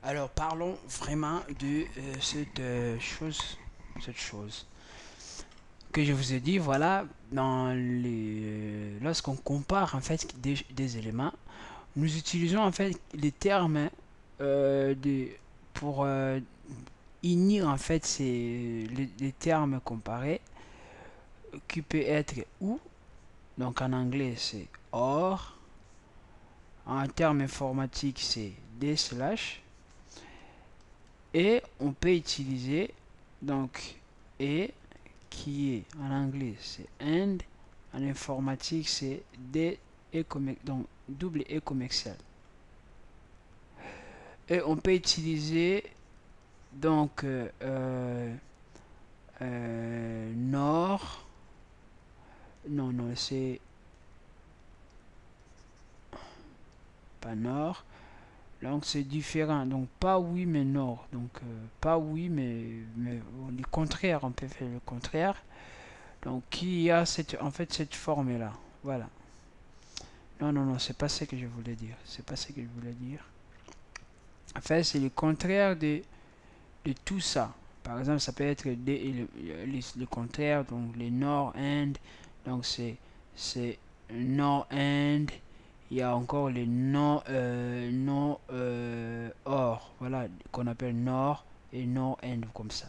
Alors parlons vraiment de cette chose que je vous ai dit. Voilà, lorsqu'on compare en fait des éléments, nous utilisons en fait les termes euh, de, pour unir en fait les termes comparés qui peut être ou. Donc en anglais c'est or, en termes informatiques c'est des slash, et on peut utiliser donc et qui est en anglais c'est and, en informatique c'est des et donc double et commercial. Et on peut utiliser donc nord, non non c'est pas nord, donc c'est différent, donc pas oui mais nord, donc pas oui mais le contraire, on peut faire le contraire. Donc qui a en fait cette forme là, voilà. Non, non, non, c'est pas ce que je voulais dire. C'est pas ce que je voulais dire. En fait, c'est le contraire de tout ça. Par exemple, ça peut être le contraire, donc le nord-end. Donc c'est nord-end. Il y a encore le nord-or. Voilà, qu'on appelle nord et nord-end, comme ça.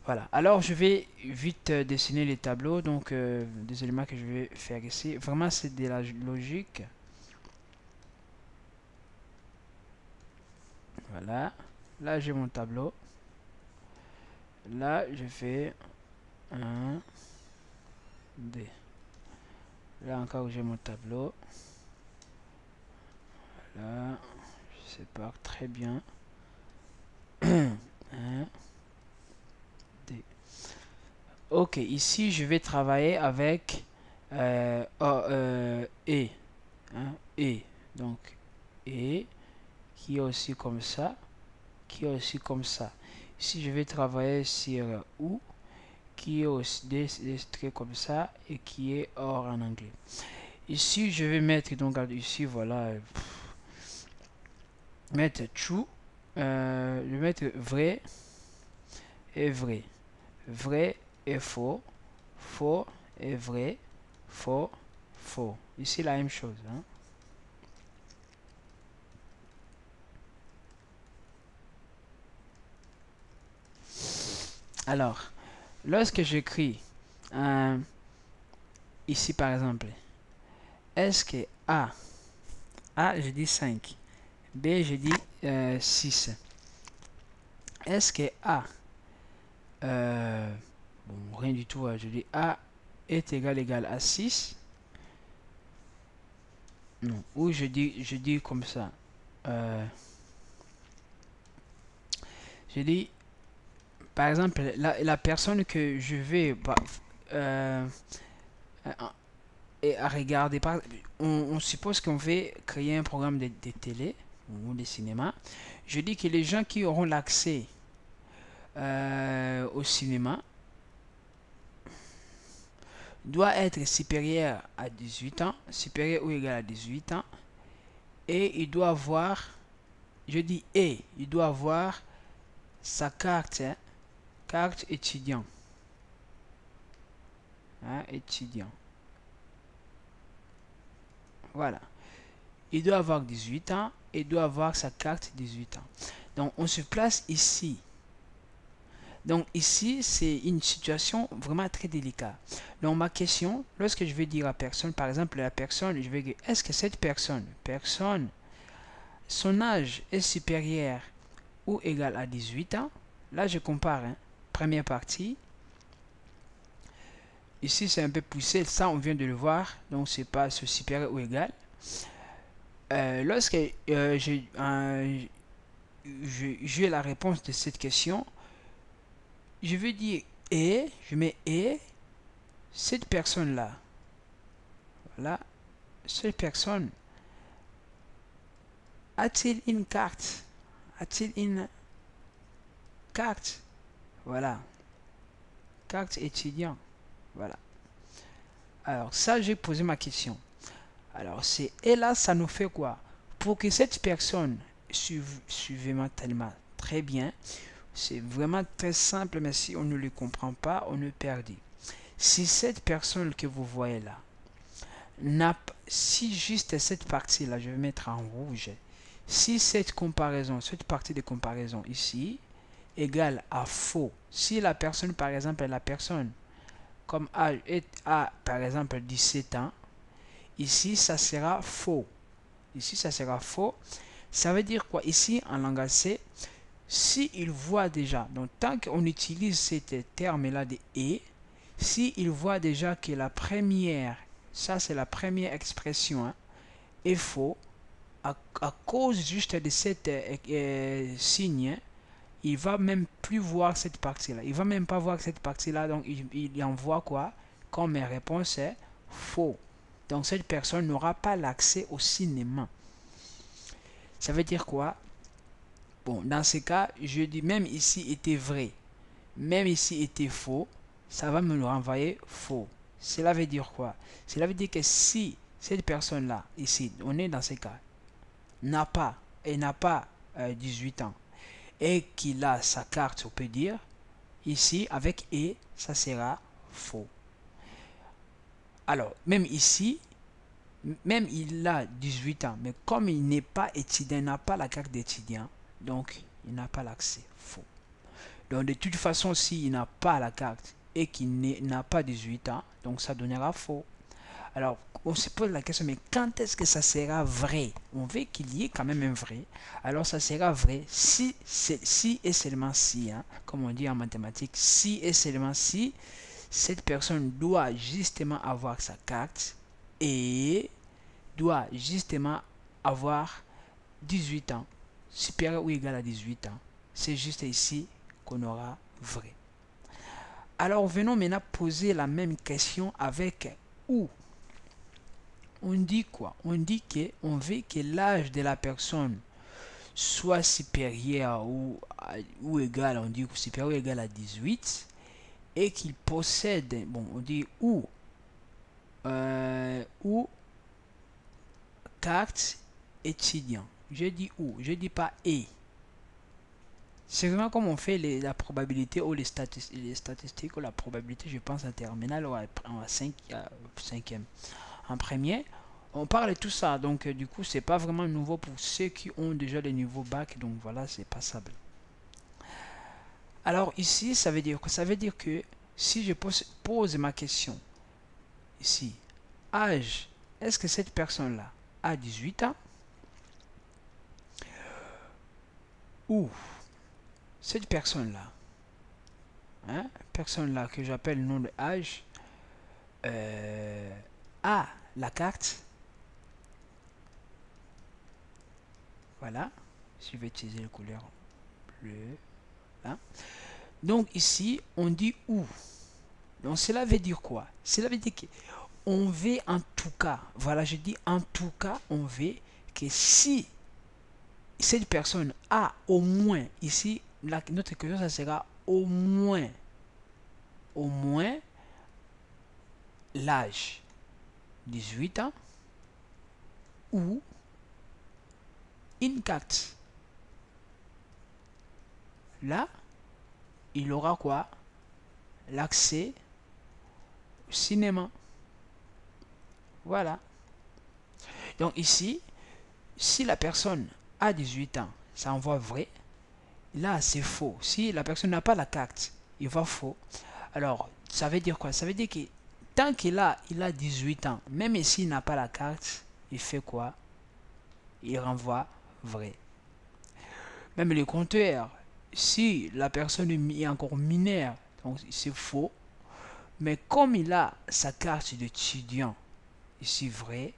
Voilà. Alors, je vais vite dessiner les tableaux. Donc, des éléments que je vais faire ici. Vraiment, c'est de la logique. Voilà. Là, j'ai mon tableau. Là, je fais un, 2. Là encore, j'ai mon tableau. Là, je sais pas très bien. Un, 2. Ok, ici, je vais travailler avec et. Hein, et. Donc, et, qui est aussi comme ça, qui est aussi comme ça. Ici, je vais travailler sur ou, qui est aussi des traits comme ça et qui est or en anglais. Ici, je vais mettre donc ici, voilà, mettre true, je vais mettre vrai et vrai, vrai et faux, faux et vrai, faux, faux. Ici, la même chose. Hein. Alors, lorsque j'écris ici par exemple, est-ce que A, je dis 5, B, je dis 6. Est-ce que A, bon, rien du tout, je dis A est égal à 6. Non, ou je dis comme ça. Je dis, par exemple, la personne que je vais euh, à regarder, on suppose qu'on veut créer un programme de télé ou de cinéma. Je dis que les gens qui auront l'accès au cinéma doit être supérieur à 18 ans, supérieur ou égal à 18 ans, et il doit avoir, je dis et, il doit avoir sa carte, hein, carte étudiant. Hein, étudiant. Voilà. Il doit avoir 18 ans et doit avoir sa carte 18 ans. Donc, on se place ici. Donc, ici, c'est une situation vraiment très délicate. Donc, ma question, lorsque je vais dire à personne, par exemple, la personne, je vais dire, est-ce que cette personne, son âge est supérieur ou égal à 18 ans? Là, je compare. Hein. Première partie. Ici, c'est un peu poussé. Ça, on vient de le voir. Donc, c'est pas ce supérieur ou égal. Lorsque j'ai la réponse de cette question, je vais dire et, je mets et, cette personne-là, voilà, cette personne, a-t-il une carte? A-t-il une carte? Voilà, carte étudiant, voilà. Alors ça, j'ai posé ma question. Alors c'est et là, ça nous fait quoi? Pour que cette personne suivez-moi tellement très bien. C'est vraiment très simple, mais si on ne le comprend pas, on est perdu. Si cette personne que vous voyez là, si juste cette partie-là, je vais mettre en rouge, si cette comparaison, cette partie de comparaison ici, égale à faux, si la personne, par exemple, la personne comme a par exemple 17 ans, ici, ça sera faux. Ici, ça sera faux. Ça veut dire quoi? Ici, en langage C, si il voit déjà, donc tant qu'on utilise ces termes-là de et, si il voit déjà que la première, ça c'est la première expression, hein, est faux, à cause juste de cette signe, hein, il va même plus voir cette partie-là. Il va même pas voir cette partie-là, donc il envoie quoi? Comme ma réponse est faux. Donc cette personne n'aura pas l'accès au cinéma. Ça veut dire quoi? Bon, dans ce cas, je dis même ici était vrai, même ici était faux, ça va me le renvoyer faux. Cela veut dire quoi? Cela veut dire que si cette personne-là, ici, on est dans ce cas, n'a pas, 18 ans, et qu'il a sa carte, on peut dire, ici, avec et, ça sera faux. Alors, même ici, même il a 18 ans, mais comme il n'est pas étudiant, il n'a pas la carte d'étudiant, donc il n'a pas l'accès. Faux. Donc de toute façon, s'il n'a pas la carte et qu'il n'a pas 18 ans, donc ça donnera faux. Alors, on se pose la question, mais quand est-ce que ça sera vrai? On veut qu'il y ait quand même un vrai. Alors, ça sera vrai si et seulement si, hein, comme on dit en mathématiques, si et seulement si cette personne doit justement avoir sa carte et doit justement avoir 18 ans, supérieur ou égal à 18 ans. C'est juste ici qu'on aura vrai. Alors venons maintenant poser la même question avec où. On dit quoi? On dit qu'on veut que l'âge de la personne soit supérieur ou égal, on dit supérieur ou égal à 18 et qu'il possède, bon on dit ou carte étudiant. Je dis où, je dis pas et. C'est vraiment comme on fait la probabilité ou les statistiques ou la probabilité, je pense, en terminale ou en 5e. En premier, on parle de tout ça. Donc, du coup, c'est pas vraiment nouveau pour ceux qui ont déjà le niveau bac. Donc, voilà, c'est passable. Alors, ici, ça veut dire quoi? Ça veut dire que si je pose ma question ici, âge, est-ce que cette personne-là a 18 ans? Ou cette personne-là, hein, personne-là que j'appelle nom de âge, a la carte. Voilà. Je vais utiliser la couleur bleue. Hein. Donc ici, on dit où. Donc cela veut dire quoi? Cela veut dire qu'on veut en tout cas, voilà, je dis en tout cas, on veut que si cette personne a au moins, ici, notre question, ça sera au moins l'âge 18 ans ou une carte. Là, il aura quoi? L'accès au cinéma. Voilà. Donc ici, si la personne a 18 ans, ça envoie vrai. Là, c'est faux. Si la personne n'a pas la carte, il va faux. Alors, ça veut dire quoi? Ça veut dire que tant qu'il a 18 ans, même s'il n'a pas la carte, il fait quoi? Il renvoie vrai. Même le contraire, si la personne est encore mineure, donc c'est faux. Mais comme il a sa carte d'étudiant, ici vrai,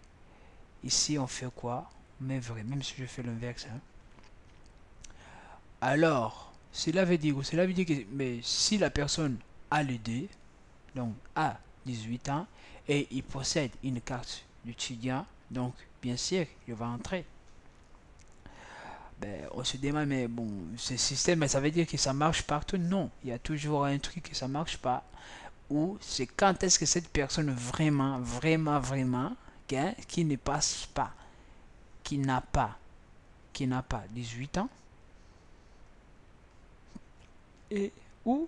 ici on fait quoi? On met vrai, même si je fais l'inverse. Hein. Alors, cela veut dire que mais si la personne a les deux, donc a 18 ans, et il possède une carte d'étudiant, donc bien sûr, il va entrer. Ben, on se demande, mais bon, ce système, ça veut dire que ça marche partout? Non, il y a toujours un truc que ça marche pas. Ou c'est quand est-ce que cette personne vraiment, qui ne passe pas, qui n'a pas, qui n'a pas 18 ans et où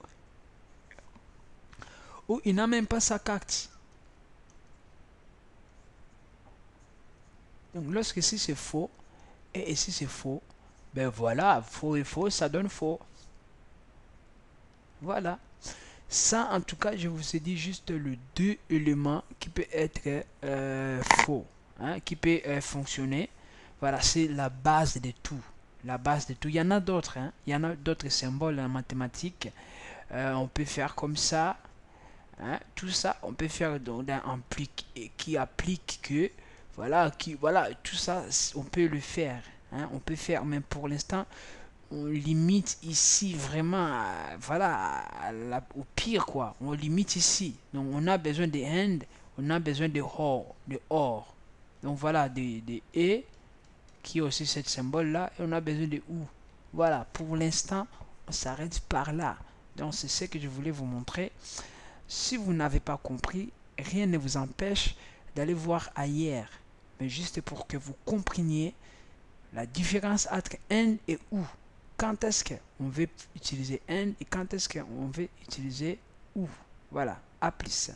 il n'a même pas sa carte. Donc lorsque ici c'est faux et ici c'est faux, ben voilà, faux et faux, ça donne faux. Voilà. Ça, en tout cas, je vous ai dit juste le deux éléments qui peut être faux, hein, qui peut fonctionner. Voilà, c'est la base de tout. La base de tout. Il y en a d'autres, hein. Il y en a d'autres symboles en mathématiques. On peut faire comme ça. Hein. Tout ça, on peut faire qui applique que, voilà, tout ça, on peut le faire. Hein. On peut faire, mais pour l'instant, on limite ici vraiment au pire quoi, on limite ici, donc on a besoin de and, on a besoin de or, donc voilà de et qui est aussi ce symbole là, et on a besoin de ou. Voilà, pour l'instant on s'arrête par là. Donc c'est ce que je voulais vous montrer. Si vous n'avez pas compris, rien ne vous empêche d'aller voir ailleurs, mais juste pour que vous compreniez la différence entre and et ou. Quand est-ce qu'on veut utiliser and et quand est-ce qu'on veut utiliser ou. Voilà, à plus.